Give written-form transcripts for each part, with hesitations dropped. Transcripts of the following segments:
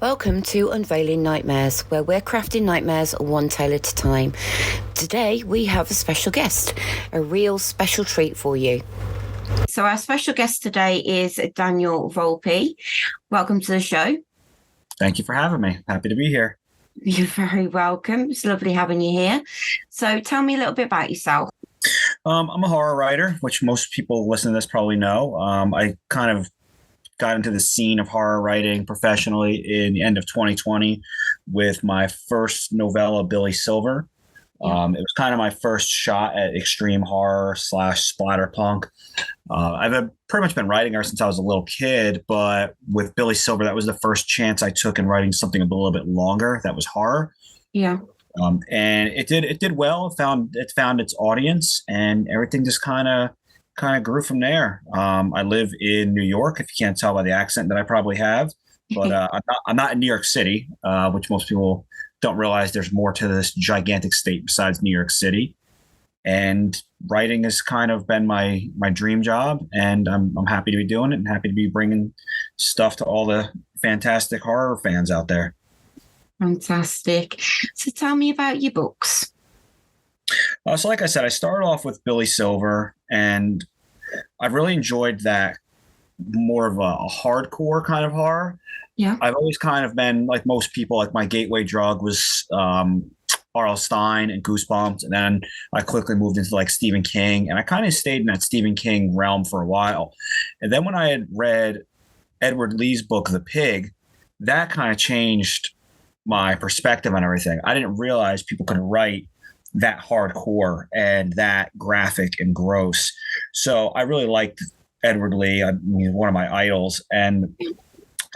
Welcome to Unveiling Nightmares, where we're crafting nightmares one tale at a time. Today we have a special guest, a real special treat for you. So our special guest today is Daniel Volpe. Welcome to the show. Thank you for having me. Happy to be here. You're very welcome. It's lovely having you here. So tell me a little bit about yourself. I'm a horror writer, which most people listening to this probably know. I kind of got into the scene of horror writing professionally in the end of 2020 with my first novella, Billy Silver. Yeah. It was kind of my first shot at extreme horror / splatterpunk. I've pretty much been writing ever since I was a little kid, but with Billy Silver, that was the first chance I took in writing something a little bit longer that was horror. Yeah. And it did well. It found its audience, and everything just kind of grew from there. I live in New York, if you can't tell by the accent that I probably have, but I'm not in New York City, which most people don't realize. There's more to this gigantic state besides New York City. And writing has kind of been my dream job, and I'm happy to be doing it and happy to be bringing stuff to all the fantastic horror fans out there. Fantastic. So tell me about your books. So like I said, I started off with Billy Silver, and I really enjoyed that more of a hardcore kind of horror. Yeah. I've always kind of been like most people, like my gateway drug was R.L. Stine and Goosebumps. And then I quickly moved into like Stephen King, and I kind of stayed in that Stephen King realm for a while. And then when I had read Edward Lee's book, The Pig, that kind of changed my perspective on everything. I didn't realize people could write that hardcore and that graphic and gross. So I really liked Edward Lee. He's one of my idols, and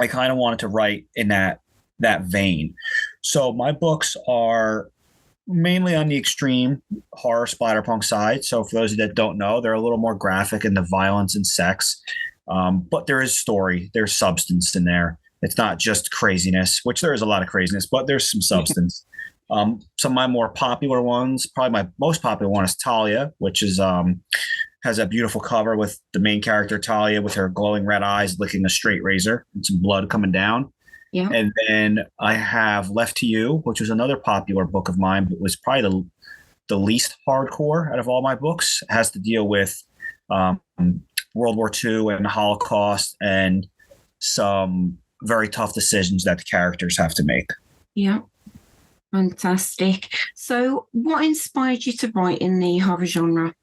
I kind of wanted to write in that vein. So my books are mainly on the extreme horror splatterpunk side. So for those that don't know, they're a little more graphic in the violence and sex, but there is story, there's substance in there. It's not just craziness, which there is a lot of craziness, but there's some substance. Some of my more popular ones, probably my most popular one is Talia, which is has a beautiful cover with the main character Talia with her glowing red eyes licking a straight razor and some blood coming down. Yeah. And then I have Left to You, which was another popular book of mine, but was probably the least hardcore out of all my books. It has to deal with World War II and the Holocaust and some very tough decisions that the characters have to make. Yeah. Fantastic. So what inspired you to write in the horror genre?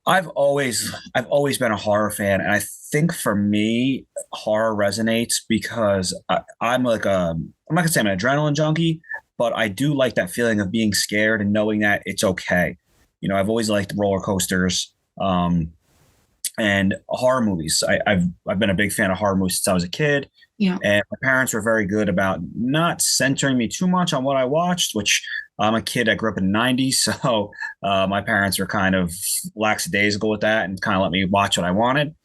I've always been a horror fan, and I think for me, horror resonates because I'm like I'm not gonna say I'm an adrenaline junkie, but I do like that feeling of being scared and knowing that it's okay. You know, I've always liked roller coasters, and horror movies. I've been a big fan of horror movies since I was a kid. Yeah. And my parents were very good about not centering me too much on what I watched, which I'm a kid that grew up in the 90s. So my parents were kind of lackadaisical with that and kind of let me watch what I wanted.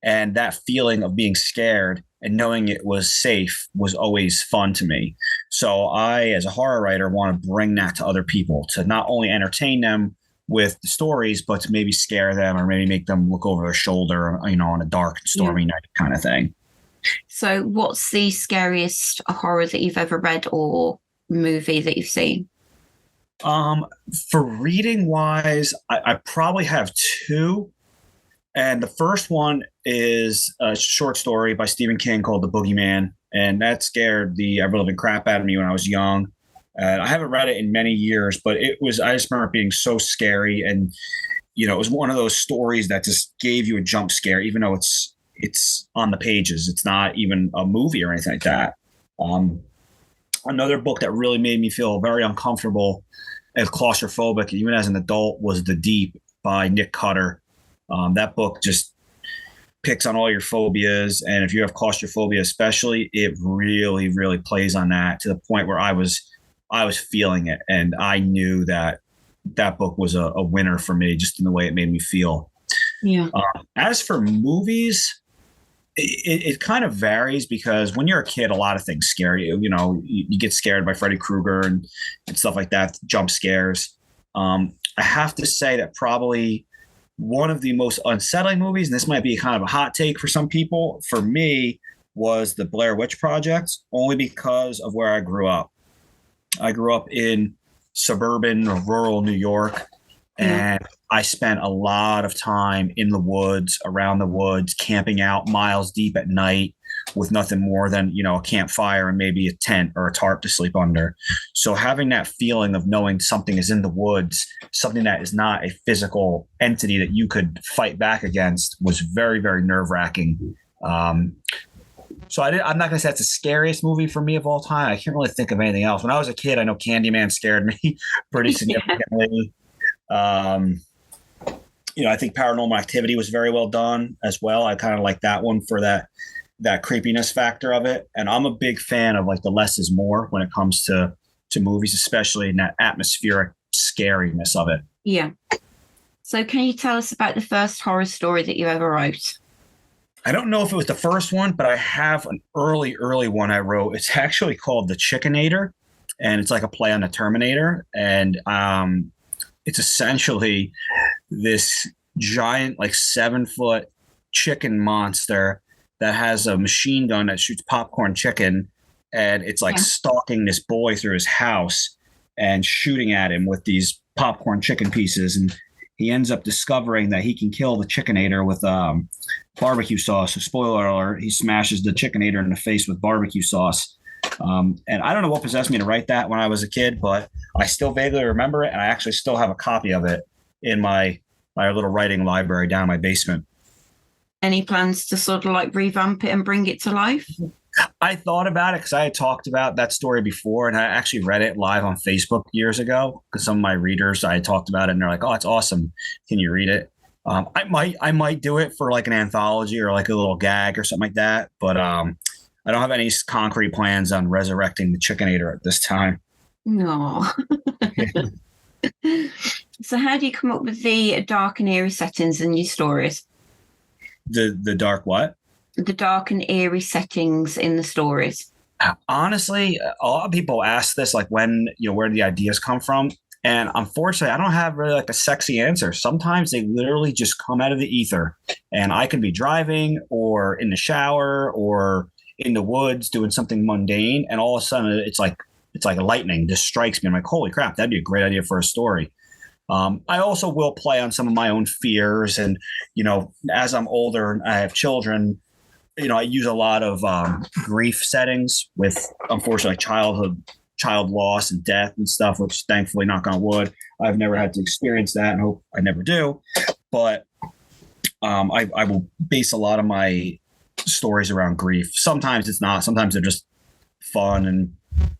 And that feeling of being scared and knowing it was safe was always fun to me. So I, as a horror writer, want to bring that to other people, to not only entertain them with the stories, but to maybe scare them or maybe make them look over their shoulder, you know, on a dark and stormy night kind of thing. So what's the scariest horror that you've ever read or movie that you've seen? For reading wise, I probably have two. And the first one is a short story by Stephen King called The Boogeyman. And that scared the ever-living crap out of me when I was young. I haven't read it in many years, but I just remember it being so scary. And, you know, it was one of those stories that just gave you a jump scare, even though it's on the pages. It's not even a movie or anything like that. Another book that really made me feel very uncomfortable and claustrophobic, even as an adult, was The Deep by Nick Cutter. That book just picks on all your phobias. And if you have claustrophobia especially, it really, really plays on that to the point where I was feeling it. And I knew that book was a winner for me just in the way it made me feel. Yeah. As for movies, it kind of varies because when you're a kid, a lot of things scare you. You know, you get scared by Freddy Krueger and stuff like that, jump scares. I have to say that probably one of the most unsettling movies, and this might be kind of a hot take for some people, for me, was the Blair Witch Project, only because of where I grew up. I grew up in suburban or rural New York, and I spent a lot of time in the woods, around the woods, camping out miles deep at night with nothing more than, a campfire and maybe a tent or a tarp to sleep under. So having that feeling of knowing something is in the woods, something that is not a physical entity that you could fight back against, was very, very nerve-wracking. So I'm not going to say it's the scariest movie for me of all time. I can't really think of anything else. When I was a kid, I know Candyman scared me pretty significantly. I think Paranormal Activity was very well done as well. I kind of like that one for that creepiness factor of it. And I'm a big fan of like the less is more when it comes to movies, especially in that atmospheric scariness of it. Yeah. So can you tell us about the first horror story that you ever wrote? I don't know if it was the first one, but I have an early one I wrote. It's actually called The Chickinator, and it's like a play on the Terminator. And it's essentially this giant, like 7-foot chicken monster that has a machine gun that shoots popcorn chicken. And it's like stalking this boy through his house and shooting at him with these popcorn chicken pieces. And he ends up discovering that he can kill the Chickinator with barbecue sauce. So spoiler alert, he smashes the Chickinator in the face with barbecue sauce. And I don't know what possessed me to write that when I was a kid, but I still vaguely remember it. And I actually still have a copy of it in my little writing library down in my basement. Any plans to sort of like revamp it and bring it to life? I thought about it because I had talked about that story before, and I actually read it live on Facebook years ago because some of my readers, I had talked about it and they're like, "Oh, it's awesome. Can you read it?" I might do it for like an anthology or like a little gag or something like that. But I don't have any concrete plans on resurrecting the Chickinator at this time. No. So how do you come up with the dark and eerie settings in your stories? The dark what? The dark and eerie settings in the stories. Honestly, a lot of people ask this, like when, where the ideas come from. And unfortunately, I don't have really like a sexy answer. Sometimes they literally just come out of the ether, and I can be driving or in the shower or in the woods doing something mundane. And all of a sudden it's like lightning just strikes me. I'm like, holy crap, that'd be a great idea for a story. I also will play on some of my own fears. And, as I'm older and I have children, I use a lot of grief settings with, unfortunately, child loss and death and stuff, which thankfully, knock on wood, I've never had to experience that and hope I never do. But I will base a lot of my stories around grief. Sometimes it's not. Sometimes they're just fun and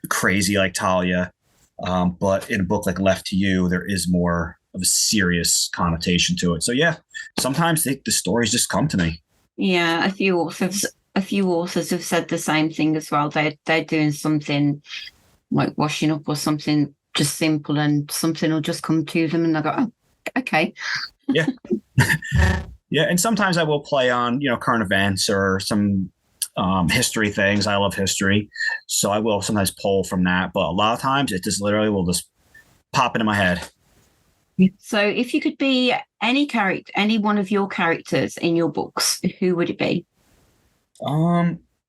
crazy like Talia. But in a book like Left to You, there is more of a serious connotation to it. So yeah, sometimes the stories just come to me. Yeah, a few authors have said the same thing as well. They're doing something like washing up or something just simple, and something will just come to them, and they go, "Oh, okay." Yeah, yeah. And sometimes I will play on current events or some history things. I love history, so I will sometimes pull from that. But a lot of times, it just literally will just pop into my head. So if you could be any one of your characters in your books, who would it be?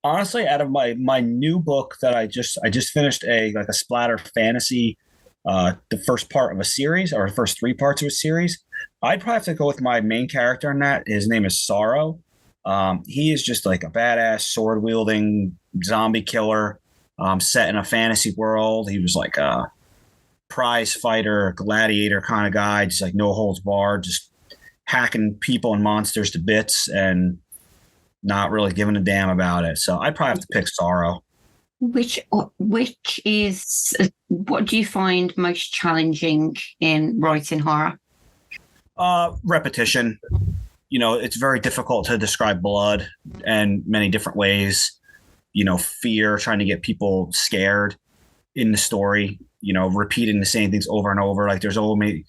Honestly, out of my new book that I just finished a splatter fantasy, the first part of a series, or the first 3 parts of a series, I'd probably have to go with my main character in that. His name is Sorrow. He is just like a badass sword wielding zombie killer, set in a fantasy world. He was like a prize fighter, gladiator kind of guy, just like no holds barred, just hacking people and monsters to bits and not really giving a damn about it. So I'd probably have to pick Sorrow. Which is, what do you find most challenging in writing horror? Repetition. It's very difficult to describe blood in many different ways. Fear, trying to get people scared in the story, repeating the same things over and over. Like there's only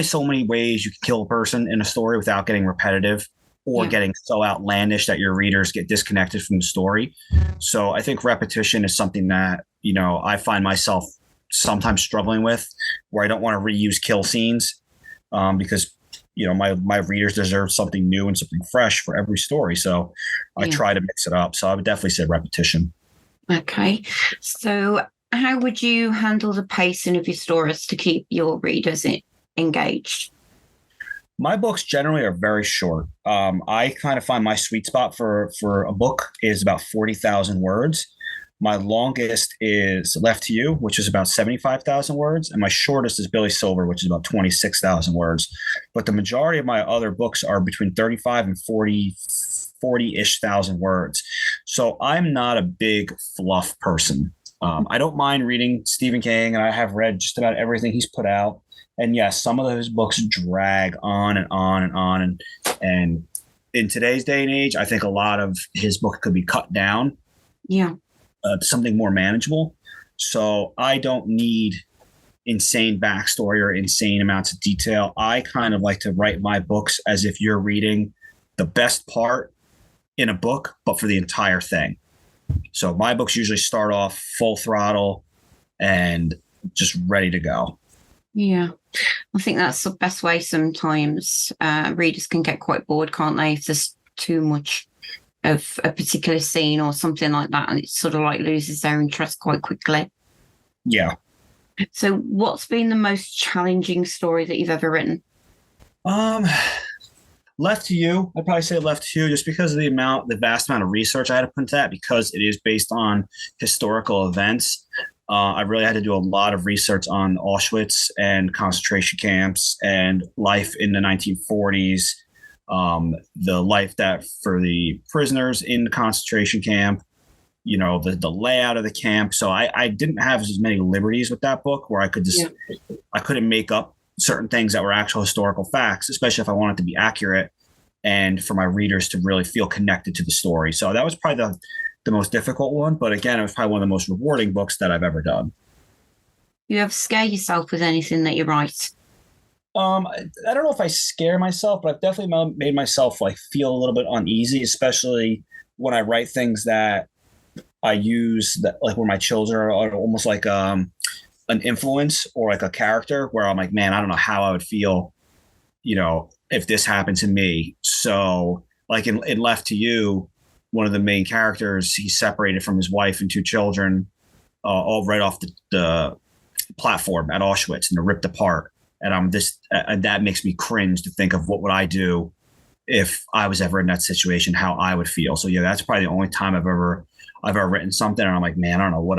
so many ways you can kill a person in a story without getting repetitive or getting so outlandish that your readers get disconnected from the story. So I think repetition is something that, I find myself sometimes struggling with, where I don't want to reuse kill scenes because, my readers deserve something new and something fresh for every story. So I try to mix it up. So I would definitely say repetition. Okay. So how would you handle the pacing of your stories to keep your readers engaged? My books generally are very short. I kind of find my sweet spot for a book is about 40,000 words. My longest is Left to You, which is about 75,000 words. And my shortest is Billy Silver, which is about 26,000 words. But the majority of my other books are between 35 and 40-ish thousand words. So I'm not a big fluff person. I don't mind reading Stephen King, and I have read just about everything he's put out. And yes, some of his books drag on and on and on. And in today's day and age, I think a lot of his book could be cut down. Yeah. To something more manageable. So I don't need insane backstory or insane amounts of detail. I kind of like to write my books as if you're reading the best part in a book, but for the entire thing. So my books usually start off full throttle and just ready to go. Yeah. I think that's the best way sometimes. Readers can get quite bored, can't they, if there's too much of a particular scene or something like that, and it sort of like loses their interest quite quickly. Yeah. So what's been the most challenging story that you've ever written? Left to You. I'd probably say Left to You, just because of the vast amount of research I had to put into that, because it is based on historical events. I really had to do a lot of research on Auschwitz and concentration camps and life in the 1940s. The life that for the prisoners in the concentration camp, the layout of the camp. So I didn't have as many liberties with that book where I could I couldn't make up certain things that were actual historical facts, especially if I wanted to be accurate and for my readers to really feel connected to the story. So that was probably the most difficult one. But again, it was probably one of the most rewarding books that I've ever done. You ever scare yourself with anything that you write? I don't know if I scare myself, but I've definitely made myself feel a little bit uneasy, especially when I write things that I use that where my children are almost like an influence or like a character where I'm like, man, I don't know how I would feel, if this happened to me. So like in Left to You, one of the main characters, he's separated from his wife and two children, all right off the platform at Auschwitz, and they're ripped apart. And that makes me cringe to think of what would I do if I was ever in that situation, how I would feel. So yeah, that's probably the only time I've ever written something and I'm like, man, I don't know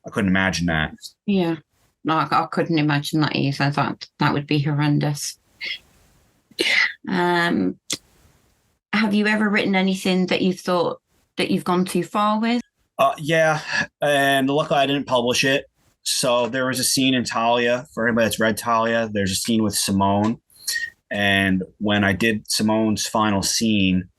I couldn't imagine that. Yeah. No, I couldn't imagine that either. That would be horrendous. Have you ever written anything that you thought that you've gone too far with? Yeah. And luckily I didn't publish it. So there was a scene in Talia, for anybody that's read Talia, there's a scene with Simone. And when I did Simone's final scene,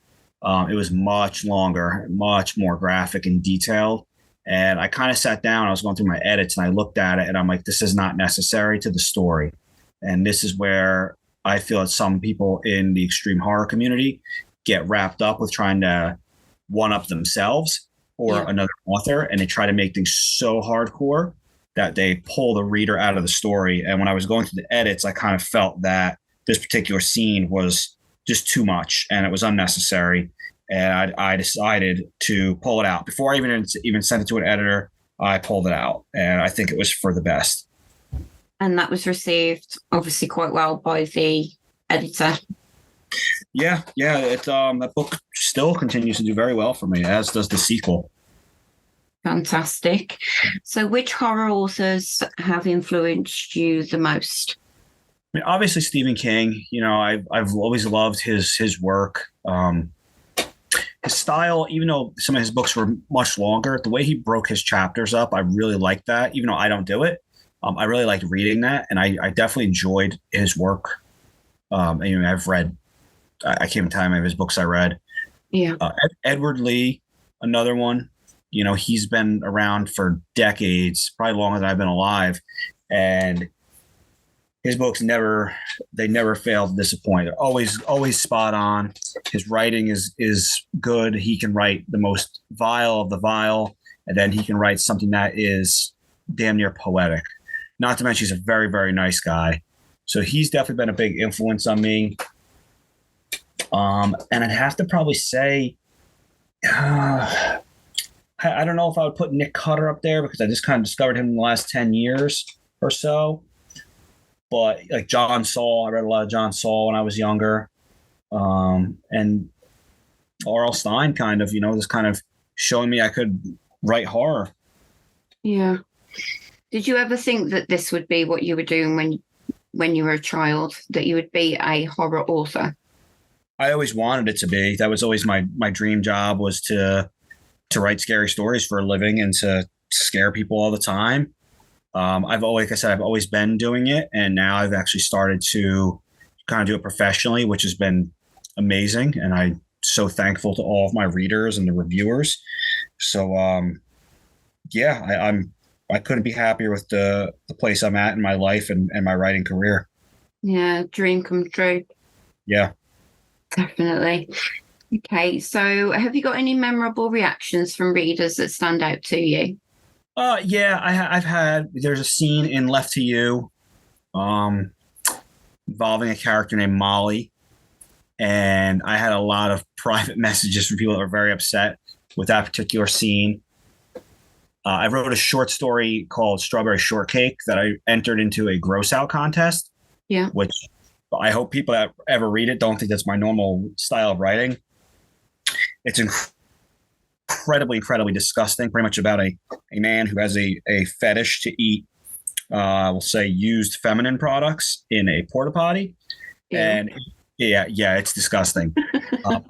it was much longer, much more graphic and detailed. And I kind of sat down, I was going through my edits and I looked at it and I'm like, this is not necessary to the story. And this is where I feel that some people in the extreme horror community get wrapped up with trying to one up themselves or another author. And they try to make things so hardcore that they pull the reader out of the story. And when I was going through the edits, I kind of felt that this particular scene was just too much and it was unnecessary. And I decided to pull it out. Before I even sent it to an editor, I pulled it out. And I think it was for the best. And that was received obviously quite well by the editor. Yeah. That book still continues to do very well for me, as does the sequel. Fantastic. So which horror authors have influenced you the most? I mean, obviously Stephen King. I've always loved his work. His style, even though some of his books were much longer, the way he broke his chapters up, I really liked that. Even though I don't do it, I really liked reading that, and I definitely enjoyed his work. I've read, I can't even tell you how many of his books I read. Yeah. Edward Lee, another one. He's been around for decades, probably longer than I've been alive. And his books never fail to disappoint. They're always spot on. His writing is good. He can write the most vile of the vile, and then he can write something that is damn near poetic. Not to mention he's a very, very nice guy. So he's definitely been a big influence on me. And I'd have to probably say, I don't know if I would put Nick Cutter up there because I just kind of discovered him in the last 10 years or so. But like John Saul, I read a lot of John Saul when I was younger. And R.L. Stine kind of, just kind of showing me I could write horror. Yeah. Did you ever think that this would be what you were doing when you were a child, that you would be a horror author? I always wanted it to be. That was always my dream job, was to write scary stories for a living and to scare people all the time. Like I said, I've always been doing it, and now I've actually started to kind of do it professionally, which has been amazing. And I'm so thankful to all of my readers and the reviewers. So, I couldn't be happier with the place I'm at in my life and my writing career. Yeah, dream come true. Yeah. Definitely. Okay, so have you got any memorable reactions from readers that stand out to you? There's a scene in Left to You involving a character named Molly. And I had a lot of private messages from people that were very upset with that particular scene. I wrote a short story called Strawberry Shortcake that I entered into a gross out contest. Yeah. Which I hope people that ever read it don't think that's my normal style of writing. It's incredibly disgusting, pretty much about a man who has a fetish to eat, we'll say, used feminine products in a porta potty. Yeah. And yeah, it's disgusting.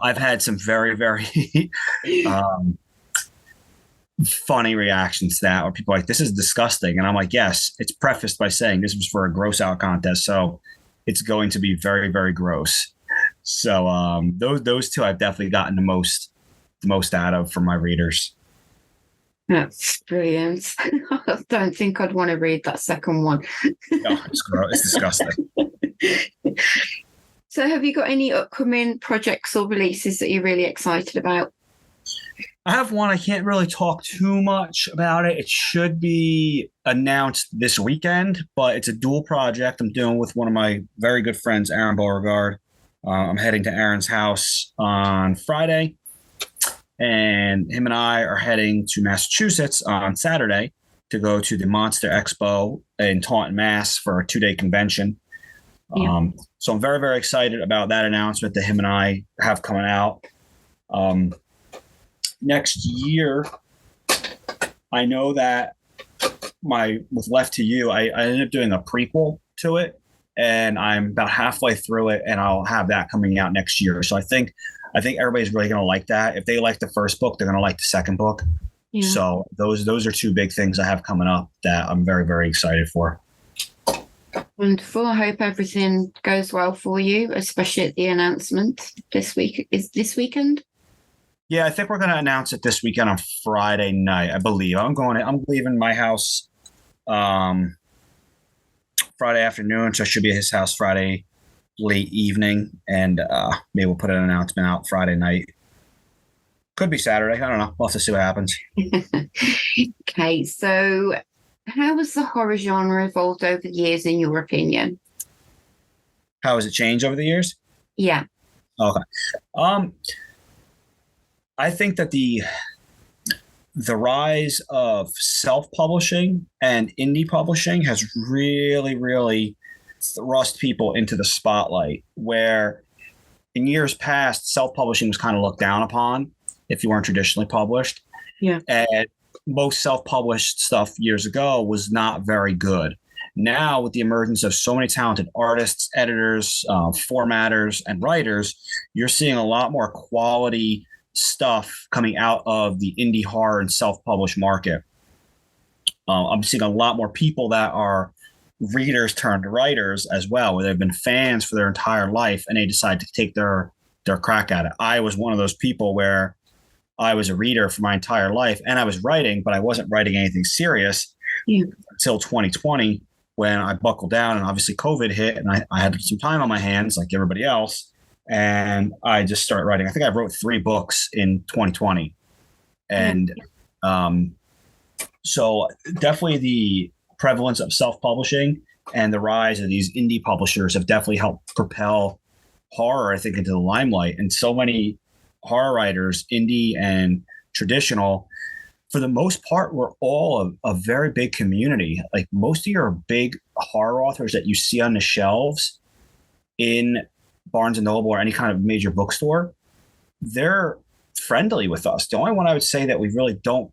I've had some very, very funny reactions to that, where people are like, this is disgusting. And I'm like, yes, it's prefaced by saying this was for a gross out contest. So it's going to be very, very gross. So those two I've definitely gotten the most out of from my readers. That's brilliant. I don't think I'd want to read that second one. No, it's gross. It's disgusting. So have you got any upcoming projects or releases that you're really excited about? I have one. I can't really talk too much about it. It should be announced this weekend, but it's a dual project I'm doing with one of my very good friends, Aaron Beauregard. I'm heading to Aaron's house on Friday, and him and I are heading to Massachusetts on Saturday to go to the Monster Expo in Taunton, Mass for a 2-day convention. Yeah. So I'm very, very excited about that announcement that him and I have coming out. Next year, I know that with Left to You, I ended up doing a prequel to it, and I'm about halfway through it, and I'll have that coming out next year. So I think everybody's really going to like that. If they like the first book, they're going to like the second book. Yeah. So those are two big things I have coming up that I'm very, very excited for. Wonderful. I hope everything goes well for you, especially at the announcement this week. Is this weekend? Yeah, I think we're going to announce it this weekend on Friday night, I believe. I'm leaving my house Friday afternoon, so I should be at his house Friday late evening, and maybe we'll put an announcement out Friday night. Could be Saturday. I don't know. We'll have to see what happens. Okay, so how has the horror genre evolved over the years, in your opinion? How has it changed over the years? Yeah. Okay. I think that the rise of self-publishing and indie publishing has really, really thrust people into the spotlight, where in years past, self-publishing was kind of looked down upon if you weren't traditionally published. Yeah. And most self-published stuff years ago was not very good. Now, with the emergence of so many talented artists, editors, formatters, and writers, you're seeing a lot more quality stuff coming out of the indie horror and self-published market. I'm seeing a lot more people that are readers turned writers as well, where they've been fans for their entire life and they decide to take their crack at it. I was one of those people where I was a reader for my entire life and I was writing, but I wasn't writing anything serious until 2020, when I buckled down and obviously COVID hit and I had some time on my hands like everybody else. And I just started writing. I think I wrote 3 books in 2020. And so definitely the prevalence of self-publishing and the rise of these indie publishers have definitely helped propel horror, I think, into the limelight. And so many horror writers, indie and traditional, for the most part, we're all a very big community. Like most of your big horror authors that you see on the shelves in Barnes and Noble or any kind of major bookstore, they're friendly with us. The only one I would say that we really don't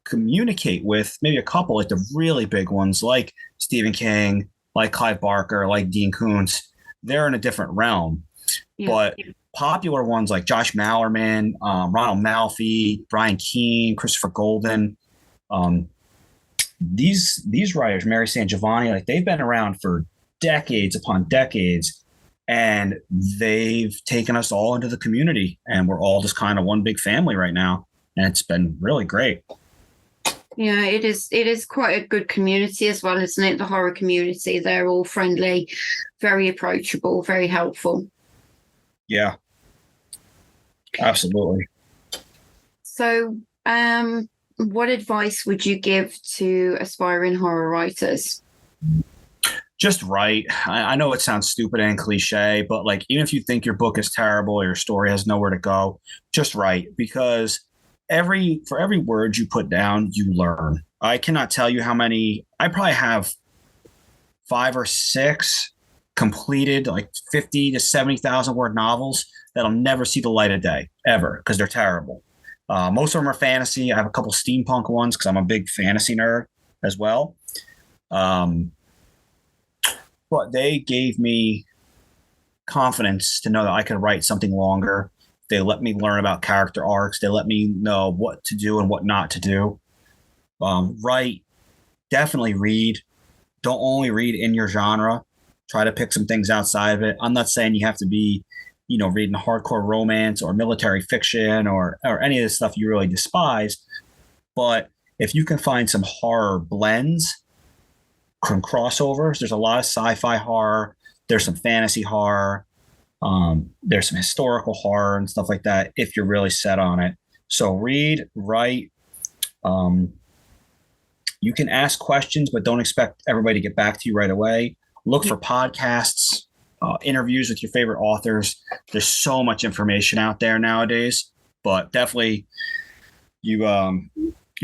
communicate with, maybe a couple, like the really big ones, like Stephen King, like Clive Barker, like Dean Koontz, they're in a different realm. Yeah. But popular ones like Josh Mallerman, Ronald Malfi, Brian Keene, Christopher Golden, these writers, Mary San Giovanni, like they've been around for decades upon decades, and they've taken us all into the community, and we're all just kind of one big family right now, and it's been really great. Yeah, it is quite a good community as well, isn't it? The horror community, they're all friendly, very approachable, very helpful. Yeah. Absolutely. So, what advice would you give to aspiring horror writers? Just write. I know it sounds stupid and cliche, but like, even if you think your book is terrible or your story has nowhere to go, just write, because for every word you put down, you learn. I cannot tell you how many. I probably have 5 or 6 completed, like 50 to 70,000 word novels that'll never see the light of day ever, because they're terrible. Most of them are fantasy. I have a couple steampunk ones because I'm a big fantasy nerd as well. But they gave me confidence to know that I could write something longer. They let me learn about character arcs. They let me know what to do and what not to do. Write, definitely read. Don't only read in your genre. Try to pick some things outside of it. I'm not saying you have to be, reading hardcore romance or military fiction or any of the stuff you really despise. But if you can find some horror blends, some crossovers, there's a lot of sci-fi horror. There's some fantasy horror. There's some historical horror and stuff like that if you're really set on it. So read, write. You can ask questions, but don't expect everybody to get back to you right away. Look for podcasts, interviews with your favorite authors. There's so much information out there nowadays, but definitely your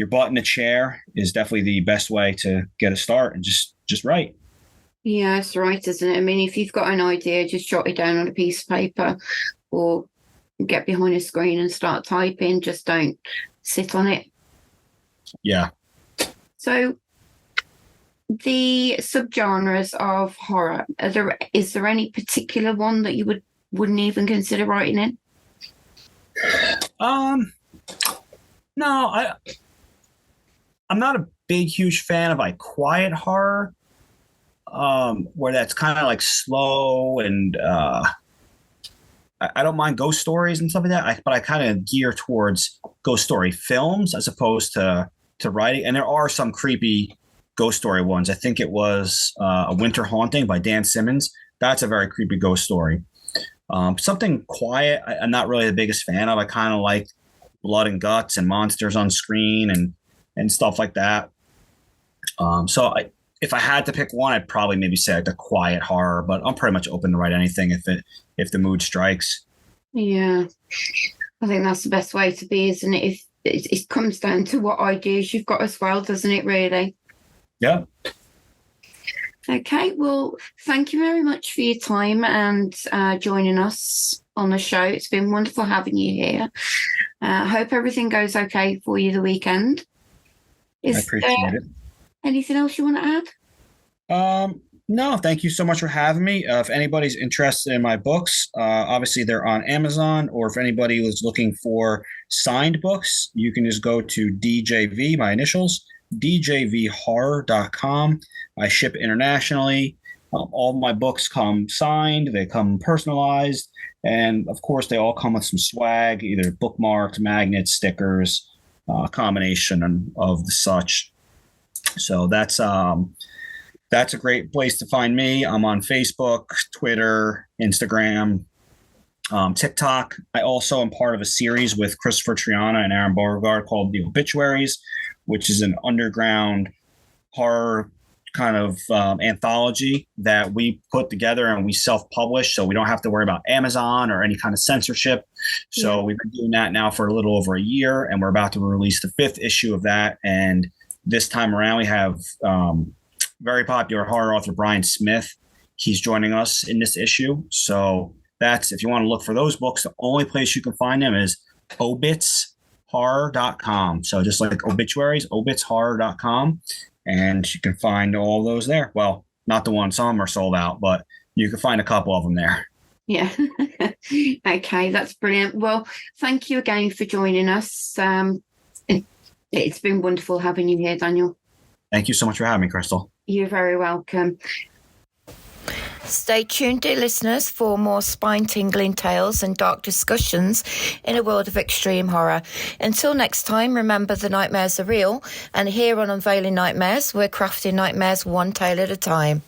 butt in a chair is definitely the best way to get a start, and just write. Yeah, it's right, isn't it? I mean, if you've got an idea, just jot it down on a piece of paper or get behind a screen and start typing. Just don't sit on it. Yeah. So the subgenres of horror, is there any particular one that you wouldn't even consider writing in? No, I'm not a big, huge fan of like quiet horror, where that's kind of like slow, and I don't mind ghost stories and stuff like that. But I kind of gear towards ghost story films as opposed to writing. And there are some creepy ghost story ones. I think it was A Winter Haunting by Dan Simmons. That's a very creepy ghost story. Something quiet, I'm not really the biggest fan of. I kind of like blood and guts and monsters on screen and stuff like that. If I had to pick one, I'd probably maybe say like the quiet horror, but I'm pretty much open to write anything if the mood strikes. Yeah, I think that's the best way to be, isn't it? If it comes down to what ideas you've got as well, doesn't it, really? Yeah. Okay, well, thank you very much for your time and joining us on the show. It's been wonderful having you here. I hope everything goes okay for you the weekend. I appreciate it. Anything else you want to add? No, thank you so much for having me. If anybody's interested in my books, obviously they're on Amazon, or if anybody was looking for signed books, you can just go to DJV, my initials, djvhorror.com. I ship internationally. All my books come signed, they come personalized, and of course they all come with some swag, either bookmarks, magnets, stickers, a combination of the such. So that's a great place to find me. I'm on Facebook, Twitter, Instagram, TikTok. I also am part of a series with Christopher Triana and Aaron Beauregard called The Obituaries, which is an underground horror kind of anthology that we put together and we self-publish, so we don't have to worry about Amazon or any kind of censorship. So we've been doing that now for a little over a year, and we're about to release the 5th issue of that. And this time around, we have very popular horror author Brian Smith. He's joining us in this issue. So that's, if you want to look for those books, the only place you can find them is obitshorror.com. So just like obituaries, obitshorror.com. And you can find all those there. Well, not the ones, some are sold out, but you can find a couple of them there. Yeah. Okay, that's brilliant. Well, thank you again for joining us. It's been wonderful having you here, Daniel. Thank you so much for having me, Crystal. You're very welcome. Stay tuned, dear listeners, for more spine-tingling tales and dark discussions in a world of extreme horror. Until next time, remember the nightmares are real, and here on Unveiling Nightmares, we're crafting nightmares one tale at a time.